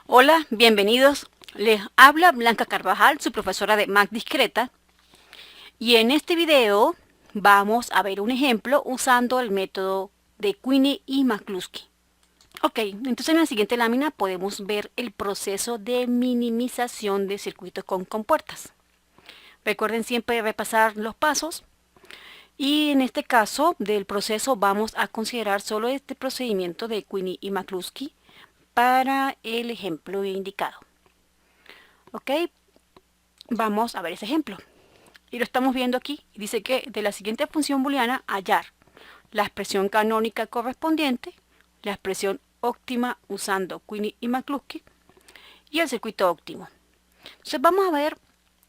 Hola, bienvenidos. Les habla Blanca Carvajal, su profesora de Math Discreta. Y en este video vamos a ver un ejemplo usando el método de Quine y McCluskey. Ok, entonces en la siguiente lámina podemos ver el proceso de minimización de circuitos con compuertas. Recuerden siempre repasar los pasos. Y en este caso del proceso vamos a considerar solo este procedimiento de Quine y McCluskey para el ejemplo indicado. Ok, vamos a ver ese ejemplo. Y lo estamos viendo aquí. Dice que de la siguiente función booleana hallar la expresión canónica correspondiente, la expresión óptima usando Quine y McCluskey y el circuito óptimo. Entonces vamos a ver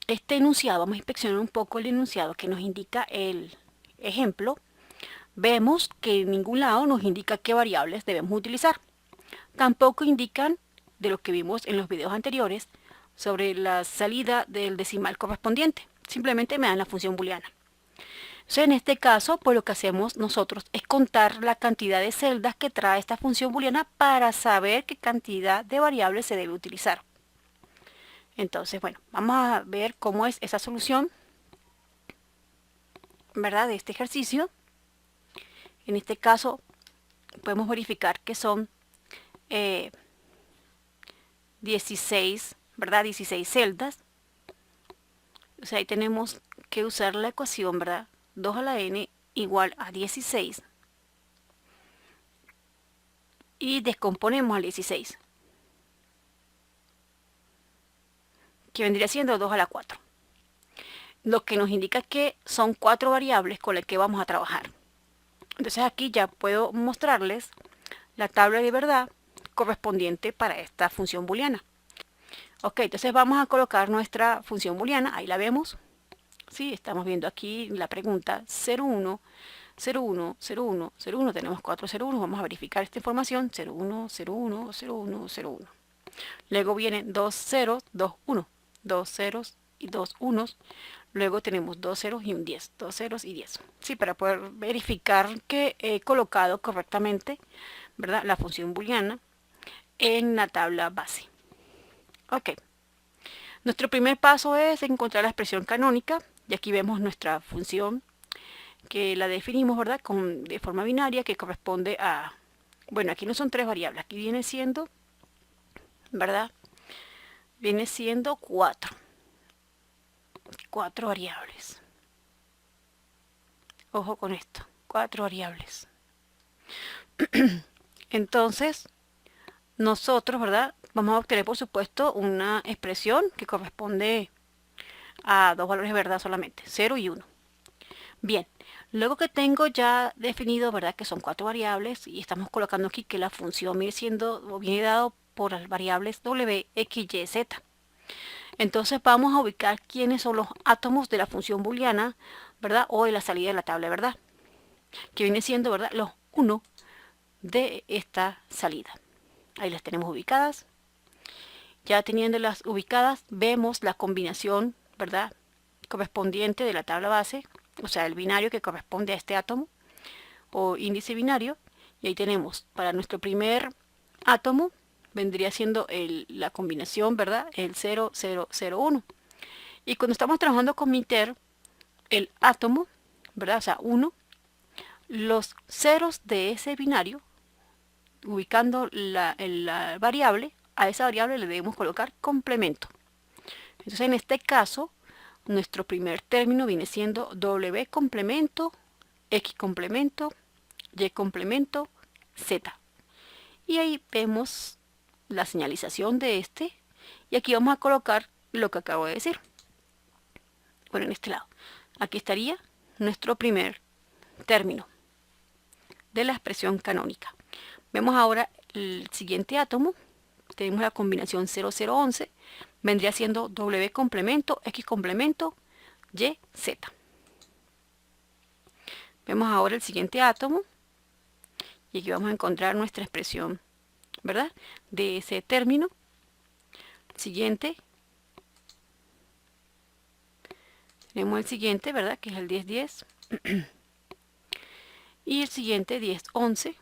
este enunciado, vamos a inspeccionar un poco el enunciado que nos indica el ejemplo. Vemos que en ningún lado nos indica qué variables debemos utilizar. Tampoco indican, de lo que vimos en los videos anteriores, sobre la salida del decimal correspondiente. Simplemente me dan la función booleana. Entonces, en este caso, pues lo que hacemos nosotros es contar la cantidad de celdas que trae esta función booleana para saber qué cantidad de variables se debe utilizar. Entonces, bueno, vamos a ver cómo es esa solución, ¿verdad?, de este ejercicio. En este caso, podemos verificar que son 16, ¿verdad? 16 celdas. O sea, ahí tenemos que usar la ecuación, ¿verdad? 2 a la n igual a 16. Y descomponemos al 16, que vendría siendo 2 a la 4. Lo que nos indica que son 4 variables con las que vamos a trabajar. Entonces aquí ya puedo mostrarles la tabla de verdad correspondiente para esta función booleana. Ok, entonces vamos a colocar nuestra función booleana, ahí la vemos. Sí, estamos viendo aquí la pregunta 01, 01, 01, 01, tenemos 4 01, vamos a verificar esta información, 01, 01, 01, 01. Luego vienen 2 ceros, 2 1, 2 ceros y 2 unos. Luego tenemos 2 ceros y un 10, 2 ceros y 10. Sí, para poder verificar que he colocado correctamente, ¿verdad?, la función booleana en la tabla base. Ok. Nuestro primer paso es encontrar la expresión canónica. Y aquí vemos nuestra función que la definimos, ¿verdad?, de forma binaria, que corresponde a... Bueno, aquí no son 3 variables. Aquí viene siendo, ¿verdad?, viene siendo 4. 4 variables. Ojo con esto. 4 variables. Entonces, nosotros, ¿verdad?, vamos a obtener, por supuesto, una expresión que corresponde a 2 valores de verdad solamente, 0 y 1. Bien, luego que tengo ya definido, ¿verdad?, que son 4 variables y estamos colocando aquí que la función viene siendo o viene dado por las variables w, x, y, z. Entonces vamos a ubicar quiénes son los átomos de la función booleana, ¿verdad?, o de la salida de la tabla de verdad, que viene siendo, ¿verdad?, los 1 de esta salida. Ahí las tenemos ubicadas. Ya teniéndolas ubicadas, vemos la combinación, ¿verdad?, correspondiente de la tabla base, o sea, el binario que corresponde a este átomo, o índice binario. Y ahí tenemos, para nuestro primer átomo, vendría siendo la combinación, ¿verdad?, el 0, 0, 0, 1. Y cuando estamos trabajando con Minter, el átomo, ¿verdad?, o sea, 1, los ceros de ese binario, ubicando la variable, a esa variable le debemos colocar complemento. Entonces, en este caso, nuestro primer término viene siendo W complemento, X complemento, Y complemento, Z. Y ahí vemos la señalización de este. Y aquí vamos a colocar lo que acabo de decir. Bueno, en este lado. Aquí estaría nuestro primer término de la expresión canónica. Vemos ahora el siguiente átomo. Tenemos la combinación 0011. Vendría siendo W complemento, X complemento, Y, Z. Vemos ahora el siguiente átomo. Y aquí vamos a encontrar nuestra expresión, ¿verdad?, de ese término. Siguiente. Tenemos el siguiente, ¿verdad?, que es el 1010. Y el siguiente 1011.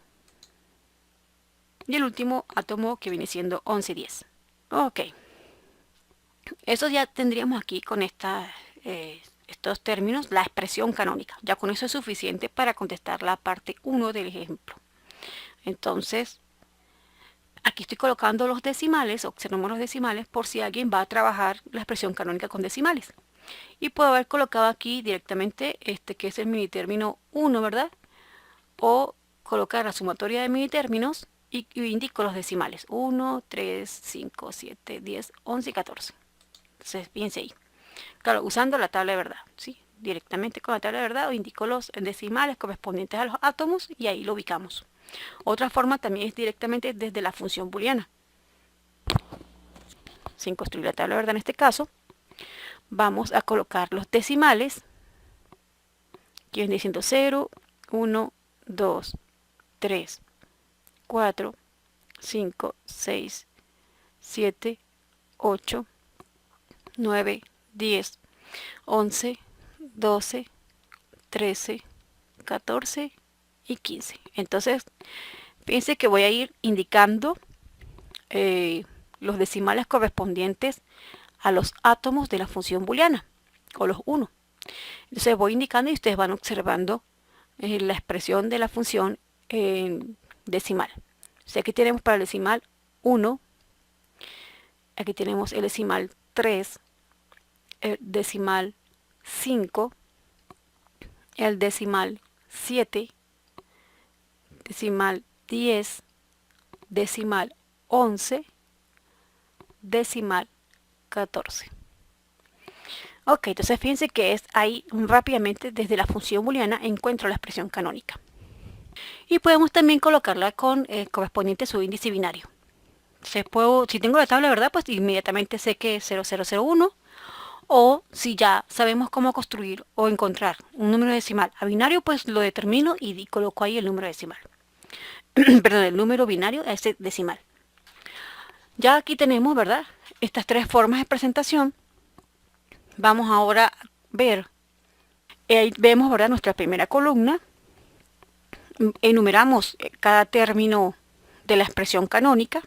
Y el último átomo que viene siendo 1110. Ok, eso ya tendríamos aquí con estos términos la expresión canónica. Ya con eso es suficiente para contestar la parte 1 del ejemplo. Entonces, aquí estoy colocando los decimales, observemos los decimales por si alguien va a trabajar la expresión canónica con decimales. Y puedo haber colocado aquí directamente este que es el minitérmino 1, ¿verdad? O colocar la sumatoria de minitérminos y indico los decimales. 1, 3, 5, 7, 10, 11 y 14. Entonces, fíjense ahí. Claro, usando la tabla de verdad, ¿sí? Directamente con la tabla de verdad o indico los decimales correspondientes a los átomos y ahí lo ubicamos. Otra forma también es directamente desde la función booleana. Sin construir la tabla de verdad en este caso, vamos a colocar los decimales, que vienen diciendo 0, 1, 2, 3, 4, 5, 6, 7, 8, 9, 10, 11, 12, 13, 14 y 15. Entonces, fíjense que voy a ir indicando los decimales correspondientes a los átomos de la función booleana, o los 1. Entonces voy indicando y ustedes van observando la expresión de la función en decimal. O sea, aquí tenemos para el decimal 1, aquí tenemos el decimal 3, el decimal 5, el decimal 7, decimal 10, decimal 11, decimal 14. Ok, entonces fíjense que es ahí rápidamente desde la función booleana encuentro la expresión canónica. Y podemos también colocarla con correspondiente subíndice binario. Si tengo la tabla de verdad, pues inmediatamente sé que es 0001. O si ya sabemos cómo construir o encontrar un número decimal a binario, pues lo determino y coloco ahí el número decimal. Perdón, el número binario a ese decimal. Ya aquí tenemos, ¿verdad? Estas tres formas de presentación. Vamos ahora a ver. Ahí vemos, ¿verdad? Nuestra primera columna. Enumeramos cada término de la expresión canónica.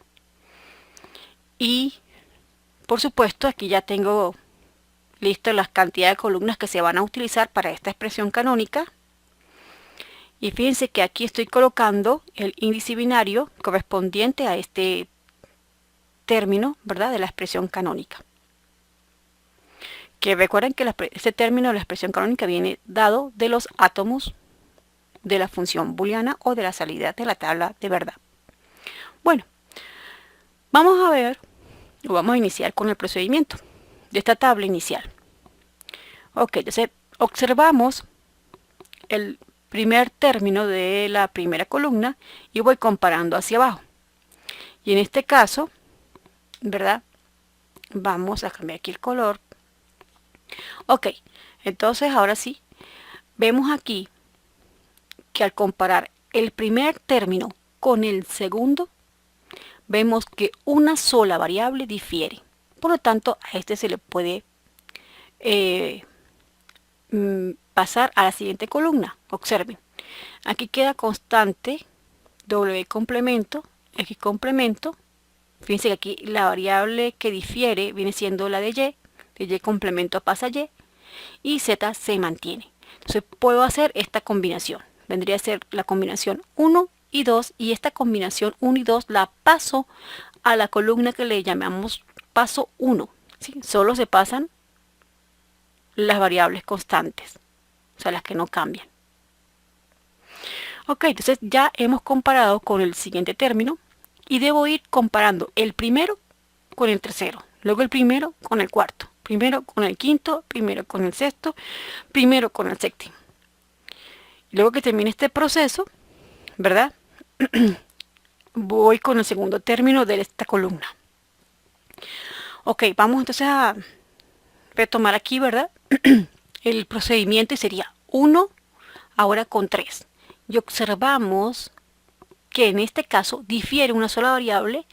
Y, por supuesto, aquí ya tengo listo las cantidades de columnas que se van a utilizar para esta expresión canónica. Y fíjense que aquí estoy colocando el índice binario correspondiente a este término, ¿verdad? De la expresión canónica. Que recuerden que este término de la expresión canónica viene dado de los átomos de la función booleana o de la salida de la tabla de verdad. Bueno, vamos a ver, o vamos a iniciar con el procedimiento de esta tabla inicial. Ok, entonces observamos el primer término de la primera columna y voy comparando hacia abajo. Y en este caso, ¿verdad? Vamos a cambiar aquí el color. Ok, entonces ahora sí, vemos aquí que al comparar el primer término con el segundo, vemos que una sola variable difiere. Por lo tanto, a este se le puede pasar a la siguiente columna. Observen, aquí queda constante W complemento, X complemento. Fíjense que aquí la variable que difiere viene siendo la de Y complemento pasa a y Z se mantiene. Entonces puedo hacer esta combinación. Vendría a ser la combinación 1 y 2 y esta combinación 1 y 2 la paso a la columna que le llamamos paso 1. ¿Sí? Solo se pasan las variables constantes, o sea, las que no cambian. Ok, entonces ya hemos comparado con el siguiente término y debo ir comparando el primero con el tercero, luego el primero con el cuarto, primero con el quinto, primero con el sexto, primero con el séptimo. Y luego que termine este proceso, ¿verdad? Voy con el segundo término de esta columna. Ok, vamos entonces a retomar aquí, ¿verdad? El procedimiento sería 1 ahora con 3. Y observamos que en este caso difiere una sola variable,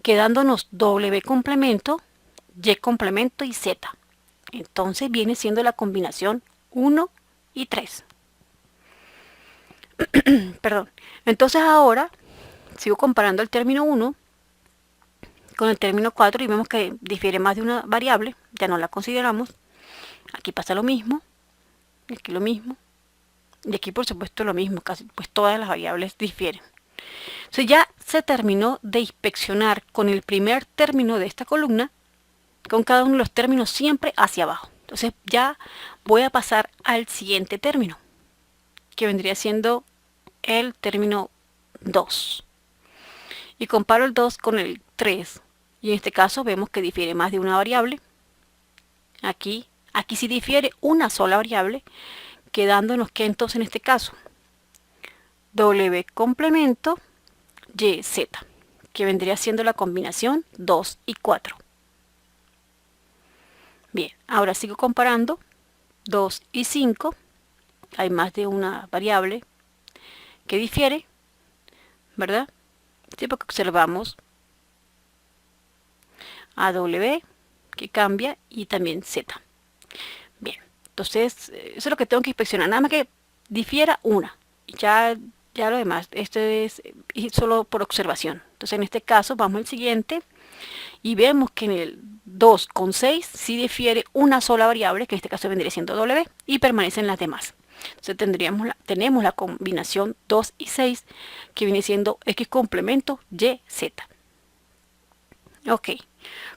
quedándonos W complemento, Y complemento y Z. Entonces viene siendo la combinación 1 y 3. Perdón. Entonces ahora sigo comparando el término 1 con el término 4 y vemos que difiere más de una variable, ya no la consideramos. Aquí pasa lo mismo, y aquí lo mismo, y aquí por supuesto lo mismo, casi pues todas las variables difieren. Entonces ya se terminó de inspeccionar con el primer término de esta columna, con cada uno de los términos siempre hacia abajo. Entonces ya voy a pasar al siguiente término, que vendría siendo el término 2. Y comparo el 2 con el 3. Y en este caso vemos que difiere más de una variable. Aquí sí difiere una sola variable, quedándonos que entonces en este caso W complemento y z, que vendría siendo la combinación 2 y 4. Bien, ahora sigo comparando 2 y 5. Hay más de una variable que difiere, ¿verdad? Sí, porque observamos a W que cambia y también Z. Bien, entonces eso es lo que tengo que inspeccionar, nada más que difiera una. Ya lo demás, esto es solo por observación. Entonces en este caso vamos al siguiente y vemos que en el 2 con 6 sí difiere una sola variable, que en este caso vendría siendo W, y permanecen las demás. Entonces tenemos la combinación 2 y 6, que viene siendo X complemento Y, Z. Ok,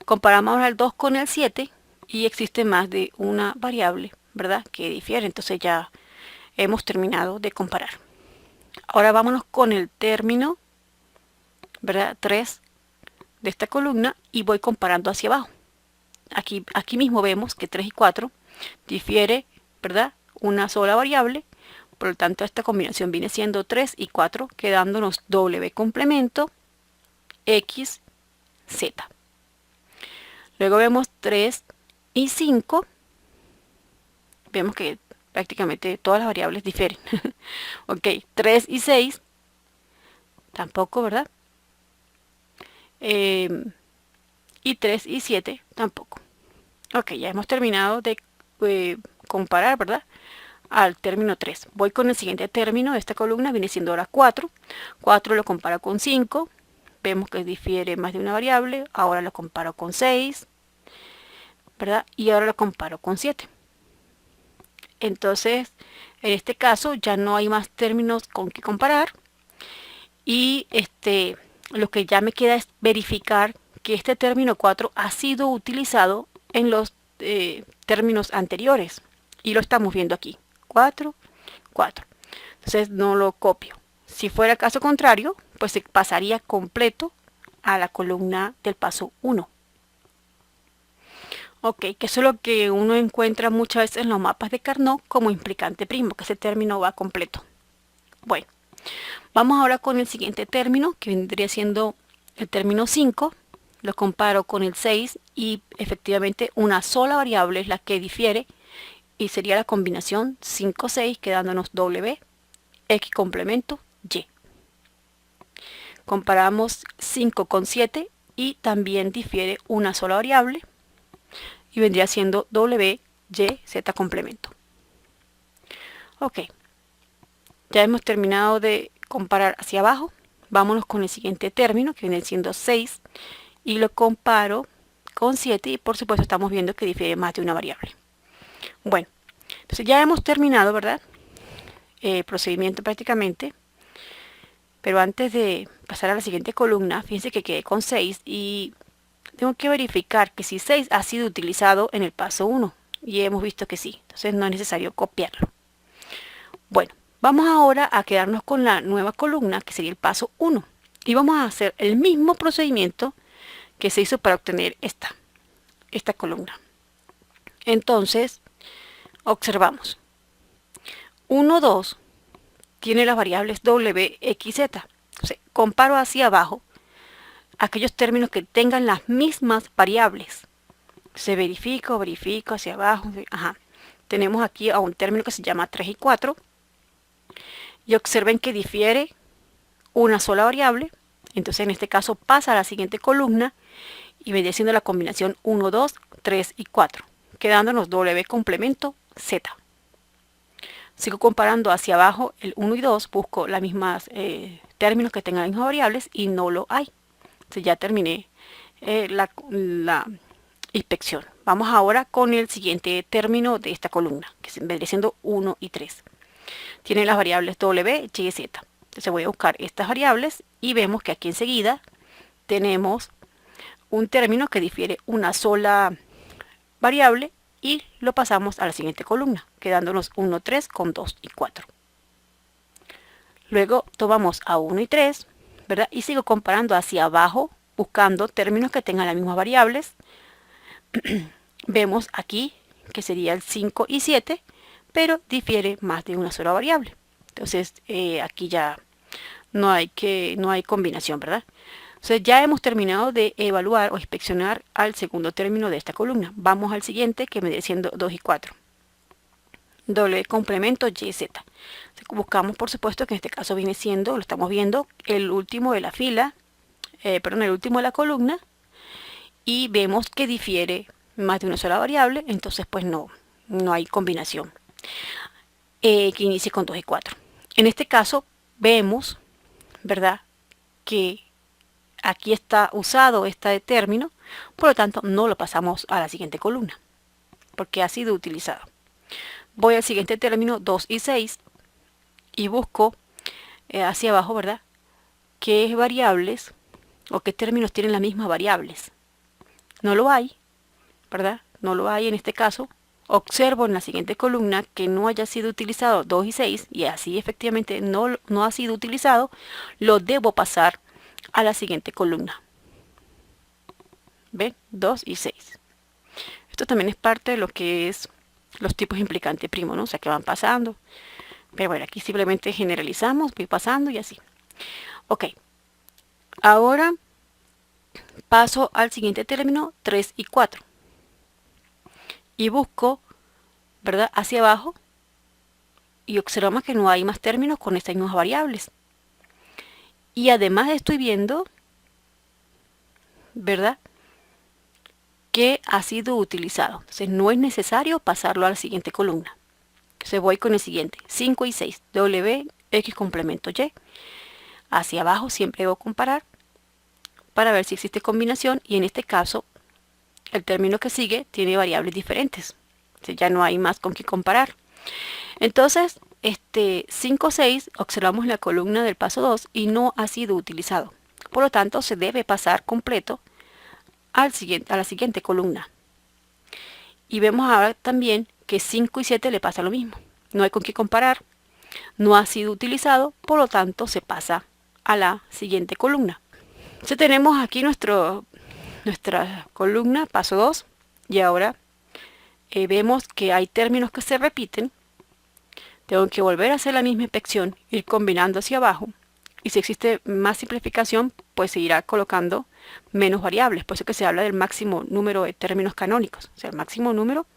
comparamos ahora el 2 con el 7 y existe más de una variable, ¿verdad?, que difiere. Entonces ya hemos terminado de comparar. Ahora vámonos con el término, ¿verdad?, 3 de esta columna y voy comparando hacia abajo. Aquí mismo vemos que 3 y 4 difiere, ¿verdad?, una sola variable. Por lo tanto, esta combinación viene siendo 3 y 4, quedándonos W complemento X, Z. Luego vemos 3 y 5. Vemos que prácticamente todas las variables difieren. Ok, 3 y 6. Tampoco, ¿verdad? Y 3 y 7 tampoco. Ok, ya hemos terminado de comparar, ¿verdad?, al término 3. Voy con el siguiente término de esta columna, viene siendo ahora 4. 4 lo comparo con 5. Vemos que difiere más de una variable. Ahora lo comparo con 6, ¿verdad? Y ahora lo comparo con 7. Entonces, en este caso ya no hay más términos con que comparar. Y lo que ya me queda es verificar que este término 4 ha sido utilizado en los términos anteriores. Y lo estamos viendo aquí. 4, 4. Entonces no lo copio. Si fuera caso contrario, pues se pasaría completo a la columna del paso 1. Ok, que eso es lo que uno encuentra muchas veces en los mapas de Carnot como implicante primo, que ese término va completo. Bueno, vamos ahora con el siguiente término, que vendría siendo el término 5. Lo comparo con el 6 y efectivamente una sola variable es la que difiere y sería la combinación 5, 6, quedándonos W, X complemento, Y. Comparamos 5 con 7 y también difiere una sola variable y vendría siendo W, Y, Z complemento. Ok, ya hemos terminado de comparar hacia abajo. Vámonos con el siguiente término, que viene siendo 6, y lo comparo con 7 y por supuesto estamos viendo que difiere más de una variable. Bueno, entonces ya hemos terminado, ¿verdad?, el procedimiento prácticamente. Pero antes de pasar a la siguiente columna, fíjense que quedé con 6 y tengo que verificar que si 6 ha sido utilizado en el paso 1. Y hemos visto que sí, entonces no es necesario copiarlo. Bueno, vamos ahora a quedarnos con la nueva columna, que sería el paso 1. Y vamos a hacer el mismo procedimiento que se hizo para obtener esta columna. Entonces, observamos. 1, 2 tiene las variables W, X, Z. Entonces, comparo hacia abajo aquellos términos que tengan las mismas variables. Se verifico hacia abajo. Ajá. Tenemos aquí a un término que se llama 3 y 4. Y observen que difiere una sola variable. Entonces en este caso pasa a la siguiente columna y vendría siendo la combinación 1, 2, 3 y 4. Quedándonos W complemento Z. Sigo comparando hacia abajo el 1 y 2. Busco las mismas términos que tengan las mismas variables y no lo hay. Entonces ya terminé la inspección. Vamos ahora con el siguiente término de esta columna, que vendría siendo 1 y 3. Tiene las variables W, Y y Z. Entonces voy a buscar estas variables y vemos que aquí enseguida tenemos un término que difiere una sola variable y lo pasamos a la siguiente columna, quedándonos 1, 3 con 2 y 4. Luego tomamos a 1 y 3, ¿verdad? Y sigo comparando hacia abajo, buscando términos que tengan las mismas variables. Vemos aquí que sería el 5 y 7, pero difiere más de una sola variable. Entonces aquí ya no hay combinación, ¿verdad? Entonces ya hemos terminado de evaluar o inspeccionar al segundo término de esta columna. Vamos al siguiente, que viene siendo 2 y 4. W complemento Y, Z. Buscamos, por supuesto, que en este caso viene siendo, lo estamos viendo, el último de la fila, el último de la columna, y vemos que difiere más de una sola variable, entonces pues no hay combinación que inicie con 2 y 4. En este caso vemos, ¿verdad?, que aquí está usado este término, por lo tanto no lo pasamos a la siguiente columna, porque ha sido utilizado. Voy al siguiente término, 2 y 6, y busco hacia abajo, ¿verdad?, qué variables o qué términos tienen las mismas variables. No lo hay, ¿verdad? No lo hay en este caso. Observo en la siguiente columna que no haya sido utilizado 2 y 6, y así efectivamente no ha sido utilizado, lo debo pasar a la siguiente columna. ¿Ven? 2 y 6. Esto también es parte de lo que es los tipos implicantes primo, ¿no? O sea, que van pasando. Pero bueno, aquí simplemente generalizamos, voy pasando y así. Ok. Ahora paso al siguiente término, 3 y 4. Y busco, ¿verdad?, hacia abajo, y observamos que no hay más términos con estas mismas variables. Y además estoy viendo, ¿verdad?, que ha sido utilizado. Entonces no es necesario pasarlo a la siguiente columna. Entonces voy con el siguiente, 5 y 6, W, X complemento Y. Hacia abajo siempre debo comparar para ver si existe combinación, y en este caso el término que sigue tiene variables diferentes. Entonces ya no hay más con qué comparar. Entonces, 5, 6, observamos la columna del paso 2 y no ha sido utilizado. Por lo tanto, se debe pasar completo a la siguiente columna. Y vemos ahora también que 5 y 7 le pasa lo mismo. No hay con qué comparar, no ha sido utilizado, por lo tanto se pasa a la siguiente columna. Entonces tenemos aquí nuestra columna, paso 2, y ahora vemos que hay términos que se repiten. Tengo que volver a hacer la misma inspección, ir combinando hacia abajo, y si existe más simplificación, pues se irá colocando menos variables. Por eso que se habla del máximo número de términos canónicos. O sea, el máximo número,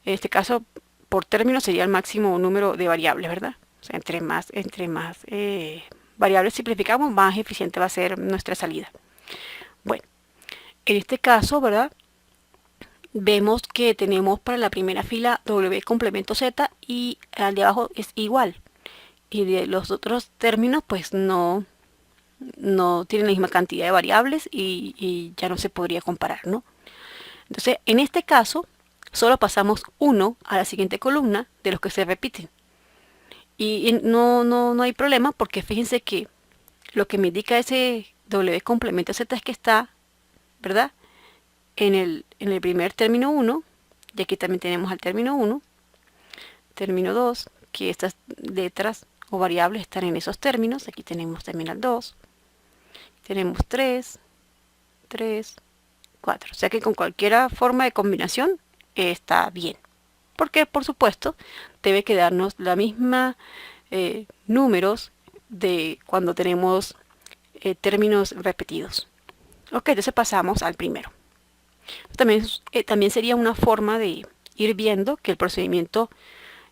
en este caso, por término sería el máximo número de variables, ¿verdad? O sea, entre más variables simplificamos, más eficiente va a ser nuestra salida. Bueno, en este caso, ¿verdad?, vemos que tenemos para la primera fila W complemento Z y al de abajo es igual. Y de los otros términos pues no tienen la misma cantidad de variables y ya no se podría comparar, ¿no? Entonces, en este caso, solo pasamos 1 a la siguiente columna de los que se repiten. Y no hay problema, porque fíjense que lo que me indica ese W complemento Z es que está, ¿verdad?, en el primer término 1, y aquí también tenemos al término 1, término 2, que estas letras o variables están en esos términos. Aquí tenemos también al 2, tenemos 3, 4. O sea que con cualquier forma de combinación está bien, porque por supuesto debe quedarnos la misma números de cuando tenemos términos repetidos. Ok, entonces pasamos al primero. También sería una forma de ir viendo que el procedimiento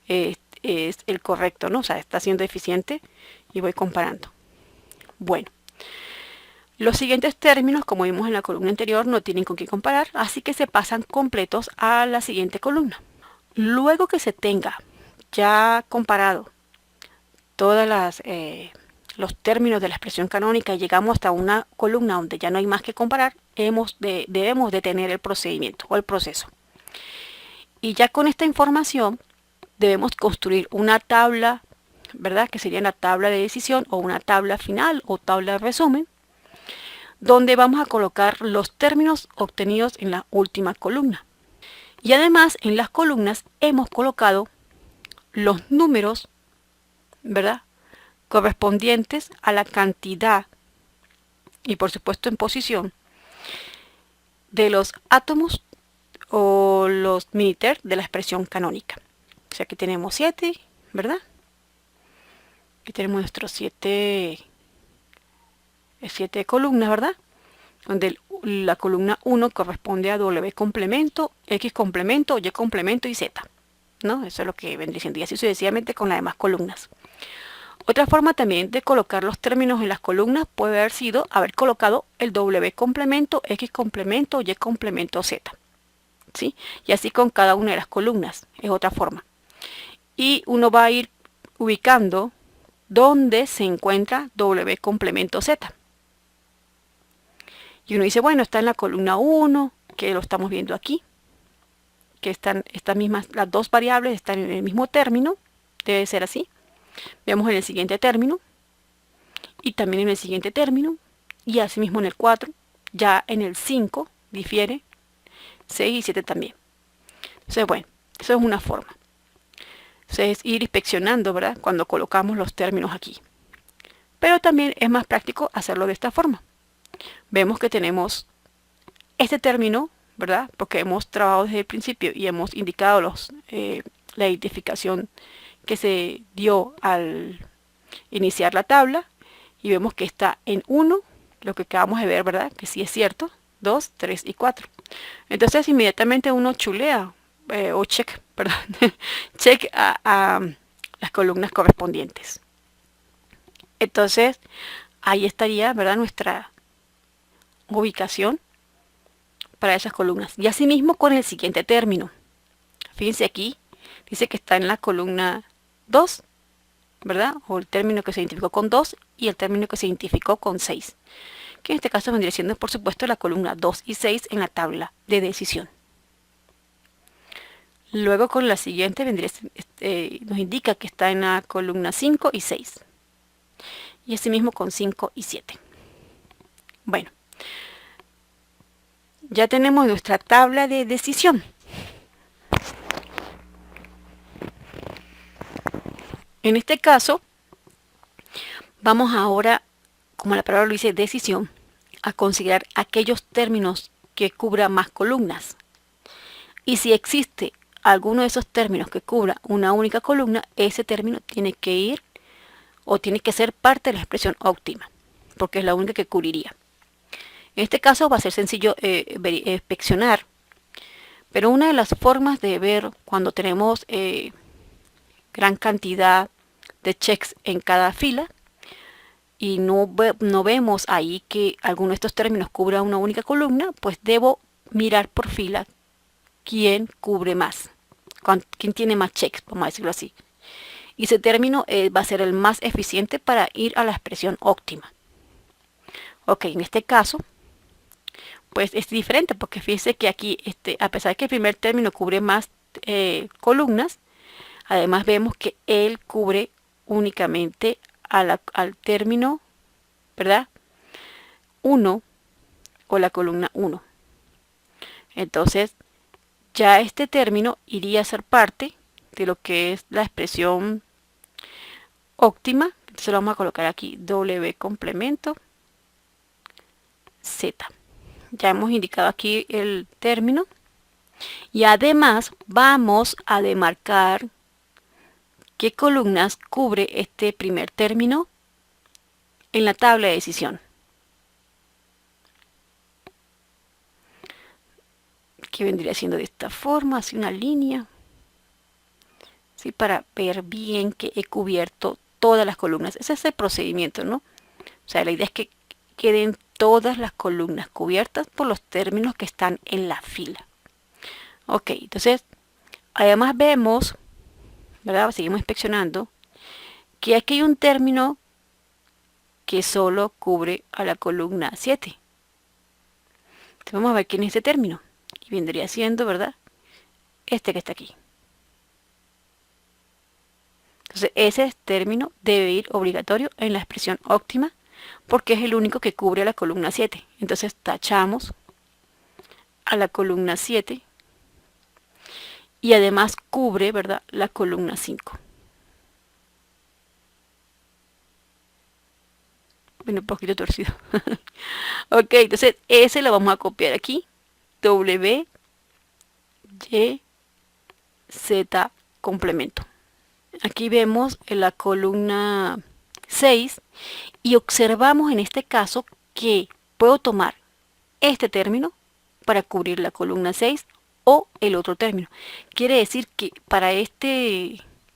es el correcto, ¿no? O sea, está siendo eficiente, y voy comparando. Bueno, los siguientes términos, como vimos en la columna anterior, no tienen con qué comparar, así que se pasan completos a la siguiente columna. Luego que se tenga ya comparado todas las los términos de la expresión canónica y llegamos hasta una columna donde ya no hay más que comparar, debemos detener el procedimiento o el proceso. Y ya con esta información debemos construir una tabla, ¿verdad? Que sería la tabla de decisión o una tabla final o tabla de resumen, donde vamos a colocar los términos obtenidos en la última columna. Y además en las columnas hemos colocado los números, ¿verdad?, correspondientes a la cantidad y por supuesto en posición de los átomos o los militer de la expresión canónica. O sea que tenemos 7, ¿verdad? Aquí tenemos nuestros 7 columnas, ¿verdad? Donde la columna 1 corresponde a W complemento, X complemento, Y complemento y Z, ¿no? Eso es lo que vendría siendo, y así sucesivamente con las demás columnas. Otra forma también de colocar los términos en las columnas puede haber sido haber colocado el W complemento, X complemento, Y complemento, Z, ¿sí? Y así con cada una de las columnas, es otra forma. Y uno va a ir ubicando dónde se encuentra W complemento Z. Y uno dice, bueno, está en la columna 1, que lo estamos viendo aquí, que están estas mismas, las dos variables están en el mismo término, debe ser así. Vemos en el siguiente término, y también en el siguiente término, y asimismo en el 4, ya en el 5 difiere, 6 y 7 también. Entonces, bueno, eso es una forma. Entonces, es ir inspeccionando, ¿verdad?, cuando colocamos los términos aquí. Pero también es más práctico hacerlo de esta forma. Vemos que tenemos este término, ¿verdad?, porque hemos trabajado desde el principio y hemos indicado la identificación que se dio al iniciar la tabla, y vemos que está en 1, lo que acabamos de ver, ¿verdad?, que sí es cierto, 2, 3 y 4. Entonces inmediatamente uno chulea o check, perdón, check a las columnas correspondientes. Entonces ahí estaría, ¿verdad?, nuestra ubicación para esas columnas. Y asimismo con el siguiente término. Fíjense aquí, dice que está en la columna 2, ¿verdad? O el término que se identificó con 2 y el término que se identificó con 6. Que en este caso vendría siendo, por supuesto, la columna 2 y 6 en la tabla de decisión. Luego con la siguiente nos indica que está en la columna 5 y 6. Y asimismo con 5 y 7. Bueno, ya tenemos nuestra tabla de decisión. En este caso, vamos ahora, como la palabra lo dice, decisión, a considerar aquellos términos que cubran más columnas. Y si existe alguno de esos términos que cubra una única columna, ese término tiene que ir o tiene que ser parte de la expresión óptima, porque es la única que cubriría. En este caso va a ser sencillo inspeccionar, pero una de las formas de ver cuando tenemos gran cantidad de checks en cada fila y no vemos ahí que alguno de estos términos cubra una única columna, pues debo mirar por fila quién cubre más, quién tiene más checks, vamos a decirlo así. Y ese término va a ser el más eficiente para ir a la expresión óptima. Ok, en este caso, pues es diferente porque fíjense que aquí, a pesar de que el primer término cubre más columnas, además vemos que él cubre únicamente al término, ¿verdad?, 1 o la columna 1. Entonces, ya este término iría a ser parte de lo que es la expresión óptima. Entonces lo vamos a colocar aquí, W complemento Z. Ya hemos indicado aquí el término. Y además vamos a demarcar qué columnas cubre este primer término en la tabla de decisión. Que vendría siendo de esta forma, así una línea, ¿sí?, para ver bien que he cubierto todas las columnas. Ese es el procedimiento, ¿no? O sea, la idea es que queden todas las columnas cubiertas por los términos que están en la fila. Ok, entonces, además vemos, ¿verdad?, seguimos inspeccionando, que aquí hay un término que solo cubre a la columna 7. Entonces vamos a ver quién es este término. Y vendría siendo, ¿verdad? Este que está aquí. Entonces ese término debe ir obligatorio en la expresión óptima porque es el único que cubre a la columna 7. Entonces tachamos a la columna 7 y además cubre, ¿verdad?, la columna 5. Bueno, un poquito torcido. Ok, entonces ese lo vamos a copiar aquí. W, Y, Z, complemento. Aquí vemos en la columna 6 y observamos en este caso que puedo tomar este término para cubrir la columna 6 o el otro término. Quiere decir que para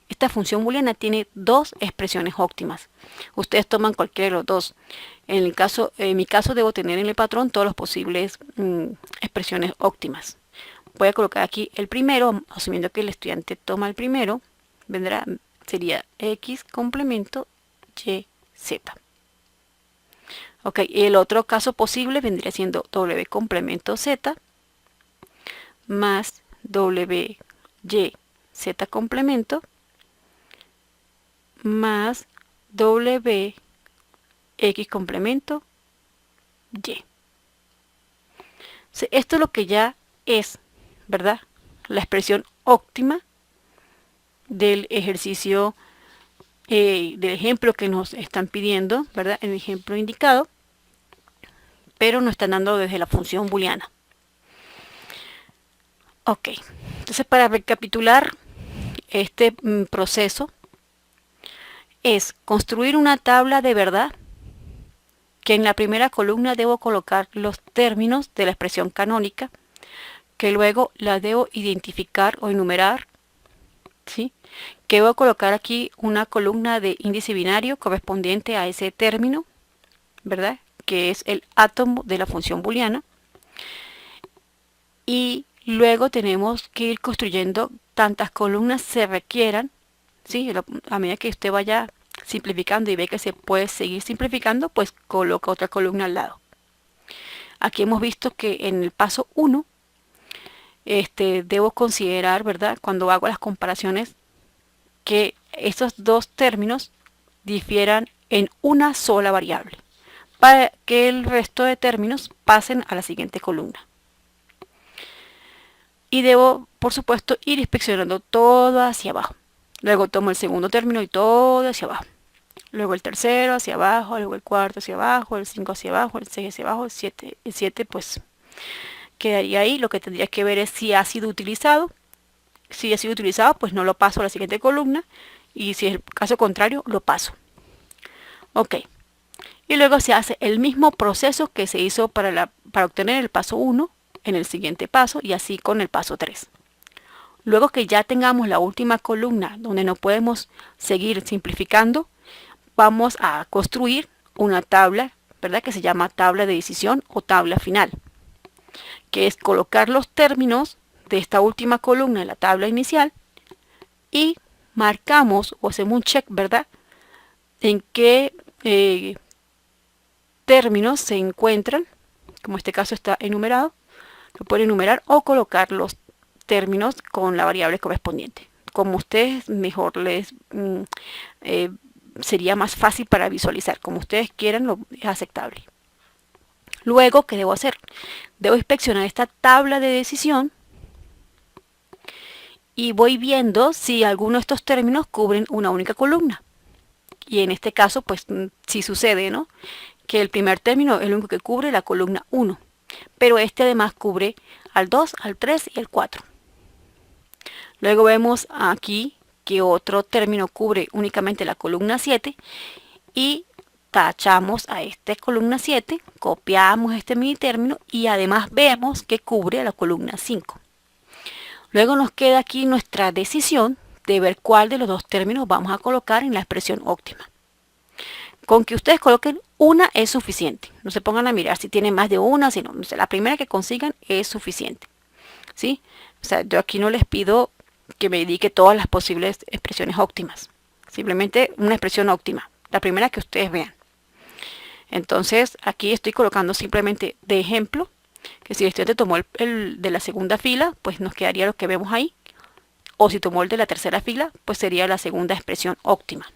esta función booleana tiene dos expresiones óptimas. Ustedes toman cualquiera de los dos. En mi caso debo tener en el patrón todas las posibles expresiones óptimas. Voy a colocar aquí el primero, asumiendo que el estudiante toma el primero, sería X complemento Y, Z. Ok, el otro caso posible vendría siendo W complemento Z más W, Y, Z complemento más W, X complemento Y. Esto es lo que ya es, ¿verdad?, la expresión óptima del ejercicio, del ejemplo que nos están pidiendo, ¿verdad?, el ejemplo indicado, pero nos están dando desde la función booleana. Ok, entonces para recapitular este proceso es construir una tabla de verdad que en la primera columna debo colocar los términos de la expresión canónica, que luego la debo identificar o enumerar, ¿sí?, que voy a colocar aquí una columna de índice binario correspondiente a ese término, ¿verdad?, que es el átomo de la función booleana. Y luego tenemos que ir construyendo tantas columnas se requieran, ¿sí? A medida que usted vaya simplificando y ve que se puede seguir simplificando, pues coloca otra columna al lado. Aquí hemos visto que en el paso 1 debo considerar, ¿verdad?, cuando hago las comparaciones, que estos dos términos difieran en una sola variable para que el resto de términos pasen a la siguiente columna. Y debo, por supuesto, ir inspeccionando todo hacia abajo. Luego tomo el segundo término y todo hacia abajo. Luego el tercero hacia abajo, luego el cuarto hacia abajo, el 5 hacia abajo, el 6 hacia abajo, el 7 pues quedaría ahí. Lo que tendría que ver es si ha sido utilizado. Si ha sido utilizado, pues no lo paso a la siguiente columna. Y si es el caso contrario, lo paso. Ok. Y luego se hace el mismo proceso que se hizo para obtener el paso 1 en el siguiente paso y así con el paso 3. Luego que ya tengamos la última columna donde no podemos seguir simplificando, vamos a construir una tabla, ¿verdad?, que se llama tabla de decisión o tabla final, que es colocar los términos de esta última columna en la tabla inicial y marcamos o hacemos un check, ¿verdad?, en qué términos se encuentran, como este caso está enumerado. Lo pueden enumerar o colocar los términos con la variable correspondiente. Como ustedes mejor sería más fácil para visualizar. Como ustedes quieran, es aceptable. Luego, ¿qué debo hacer? Debo inspeccionar esta tabla de decisión y voy viendo si alguno de estos términos cubren una única columna. Y en este caso, pues sí sucede, ¿no?, que el primer término es el único que cubre la columna 1. Pero este además cubre al 2, al 3 y al 4. Luego vemos aquí que otro término cubre únicamente la columna 7 y tachamos a esta columna 7, copiamos este mini término y además vemos que cubre la columna 5. Luego nos queda aquí nuestra decisión de ver cuál de los dos términos vamos a colocar en la expresión óptima. Con que ustedes coloquen una es suficiente. No se pongan a mirar si tienen más de una, sino la primera que consigan es suficiente, ¿sí? O sea, yo aquí no les pido que me dedique todas las posibles expresiones óptimas. Simplemente una expresión óptima, la primera que ustedes vean. Entonces aquí estoy colocando simplemente de ejemplo que si el estudiante tomó el de la segunda fila, pues nos quedaría lo que vemos ahí. O si tomó el de la tercera fila, pues sería la segunda expresión óptima.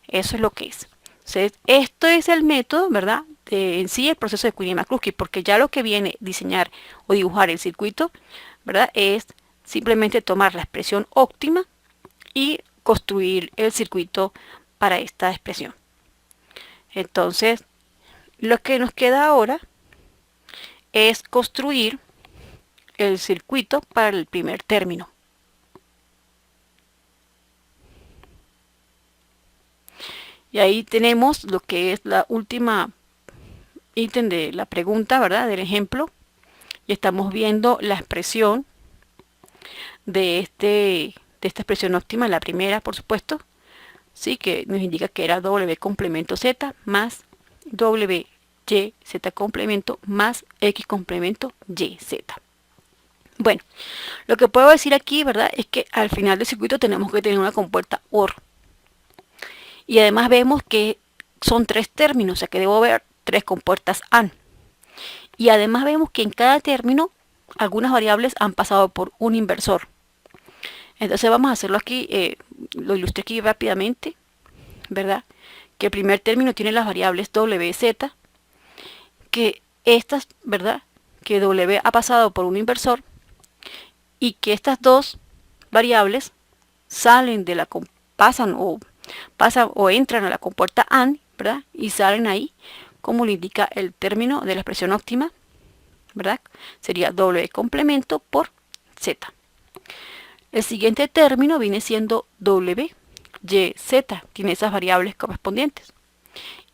Eso es lo que es. Entonces, esto es el método, ¿verdad? En sí el proceso de Curie-McCluskey, porque ya lo que viene diseñar o dibujar el circuito, ¿verdad? Es simplemente tomar la expresión óptima y construir el circuito para esta expresión. Entonces, lo que nos queda ahora es construir el circuito para el primer término. Y ahí tenemos lo que es la última ítem de la pregunta, ¿verdad? Del ejemplo. Y estamos viendo la expresión de esta expresión óptima, la primera, por supuesto, sí, que nos indica que era W complemento Z más W Y Z complemento más X complemento Y Z. Bueno, lo que puedo decir aquí, ¿verdad? Es que al final del circuito tenemos que tener una compuerta OR. Y además vemos que son tres términos, o sea que debo ver tres compuertas AND. Y además vemos que en cada término algunas variables han pasado por un inversor. Entonces vamos a hacerlo aquí, lo ilustré aquí rápidamente, ¿verdad? Que el primer término tiene las variables W, Z, que estas, ¿verdad? Que W ha pasado por un inversor y que estas dos variables salen de la pasan o entran a la compuerta AND, ¿verdad? Y salen ahí, como lo indica el término de la expresión óptima, ¿verdad? Sería W complemento por Z. El siguiente término viene siendo W, Y, Z, tiene esas variables correspondientes.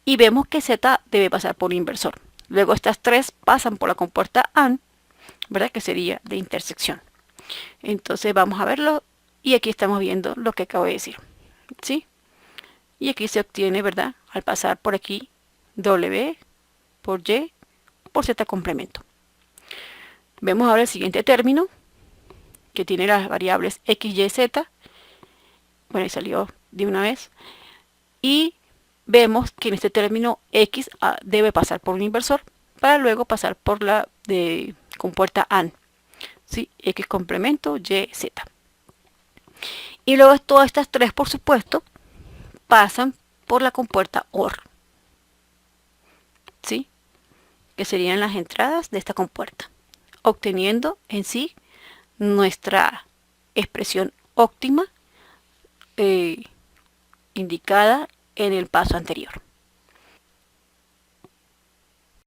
Y vemos que Z debe pasar por un inversor. Luego estas tres pasan por la compuerta AND, ¿verdad? Que sería de intersección. Entonces vamos a verlo y aquí estamos viendo lo que acabo de decir, ¿sí? Y aquí se obtiene, ¿verdad? Al pasar por aquí W por Y por Z complemento. Vemos ahora el siguiente término que tiene las variables X, Y, Z. Bueno, ahí salió de una vez. Y vemos que en este término X debe pasar por un inversor para luego pasar por la de compuerta AND. ¿Sí? X complemento, Y, Z. Y luego todas estas tres, por supuesto, pasan por la compuerta OR. ¿Sí? Que serían las entradas de esta compuerta, obteniendo en sí nuestra expresión óptima indicada en el paso anterior.